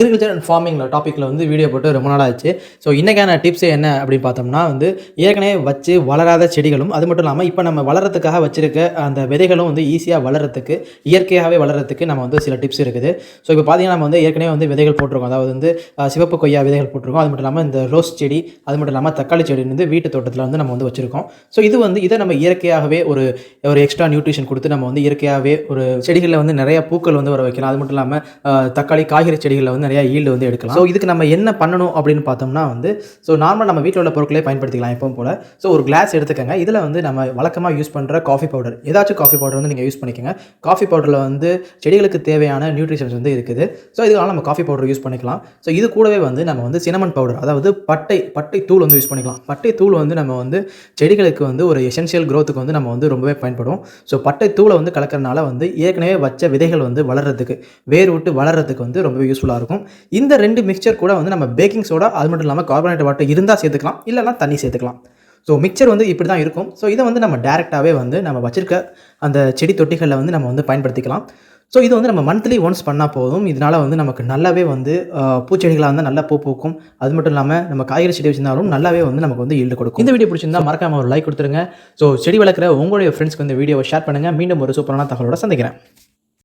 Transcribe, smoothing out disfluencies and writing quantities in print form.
Agriculture and farming டாப்பிக்கில் வந்து video போட்டு ரொம்ப நாள் ஆச்சு. ஸோ இன்றைக்கான டிப்ஸ் என்ன அப்படின்னு பார்த்தோம்னா வந்து ஏற்கனவே வச்சு வளராத செடிகளும் அது மட்டும் இல்லாமல் இப்போ நம்ம வளர்கிறதுக்காக வச்சிருக்க அந்த விதைகளும் வந்து ஈஸியாக வளர்கிறதுக்கு இயற்கையாகவே வளர்கிறதுக்கு நம்ம வந்து சில டிப்ஸ் இருக்குது. ஸோ இப்போ பார்த்தீங்கன்னா நம்ம வந்து ஏற்கனவே வந்து விதைகள் போட்டிருக்கோம். அதாவது வந்து சிவப்பு கொய்யா விதைகள் போட்டிருக்கோம். அது மட்டும் இல்லாமல் இந்த ரோஸ் செடி அது மட்டும் இல்லாமல் தக்காளி செடி வந்து வீட்டு தோட்டத்தில் வந்து நம்ம வந்து வச்சுருக்கோம். ஸோ இது வந்து இதை நம்ம இயற்கையாகவே ஒரு எக்ஸ்ட்ரா நியூட்ரிஷன் கொடுத்து நம்ம வந்து இயற்கையாகவே ஒரு செடிகளில் வந்து நிறைய பூக்கள் வந்து வர வைக்கலாம். அது மட்டும் இல்லாமல் தக்காளி காய்கறி செடிகளில் வந்து நிறைய ஈல்டு வந்து எடுக்கலாம். ஸோ இதுக்கு நம்ம என்ன பண்ணணும் அப்படின்னு பார்த்தோம்னா வந்து நார்மல் நம்ம வீட்டில் உள்ள பொருட்களே பயன்படுத்திக்கலாம் எப்பவும் போல. ஸோ ஒரு கிளாஸ் எடுத்துக்கங்க. இதில் வந்து நம்ம வழக்கமாக யூஸ் பண்ணுற காஃபி பவுடர், ஏதாச்சும் காஃபி பவுடர் வந்து நீங்கள் யூஸ் பண்ணிக்கோங்க. காஃபி பவுடரில் வந்து செடிகளுக்கு தேவையான நியூட்ரிஷன்ஸ் வந்து இருக்குது. ஸோ இதுக்காக நம்ம காஃபி பவுடர் யூஸ் பண்ணிக்கலாம். ஸோ இது கூடவே வந்து நம்ம வந்து சினமன் பவுடர், அதாவது பட்டை தூள் வந்து யூஸ் பண்ணிக்கலாம். பட்டை தூள் வந்து நம்ம வந்து செடிகளுக்கு வந்து ஒரு எசென்ஷியல் க்ரோத்துக்கு வந்து நம்ம வந்து ரொம்பவே பயன்படும். ஸோ பட்டை தூளை வந்து கலக்கிறனால வந்து ஏற்கனவே வச்ச விதைகள் வந்து வளர்கிறதுக்கு, வேர் விட்டு வளர்கிறதுக்கு வந்து ரொம்பவே யூஸ்ஃபுல்லாக இருக்கும். இந்த ரெண்டு மிக்சர் கூட வந்து நம்ம பேக்கிங் சோடா அது மட்டும் இல்லாமல் கார்பனேட் வாட்டர் இருந்தால் சேர்த்துக்கலாம், இல்லைனா தண்ணி சேர்த்துக்கலாம். ஸோ மிக்சர் வந்து இப்படி தான் இருக்கும். ஸோ இதை வந்து நம்ம டேரெக்டாகவே வந்து நம்ம வச்சிருக்க அந்த செடி தொட்டிகளில் வந்து நம்ம வந்து பயன்படுத்திக்கலாம். ஸோ இது வந்து நம்ம மந்த்லி ஒன்ஸ் பண்ணால் போதும். இதனால் வந்து நமக்கு நல்லாவே வந்து பூச்செடிகளாக இருந்தால் நல்லா பூ பூக்கும். அது மட்டும் இல்லாமல் நம்ம காய்கறி செடி வச்சிருந்தாலும் நல்லாவே வந்து நமக்கு வந்து ஈல்டு கொடுக்கும். இந்த வீடியோ பிடிச்சிருந்தா மறக்காமல் ஒரு லைக் கொடுத்துருங்க. ஸோ செடி வளர்க்குற உங்களுடைய ஃப்ரெண்ட்ஸ்க்கு வந்து வீடியோவை ஷேர் பண்ணுங்கள். மீண்டும் ஒரு சூப்பரான தகவலோட சந்திக்கிறேன்.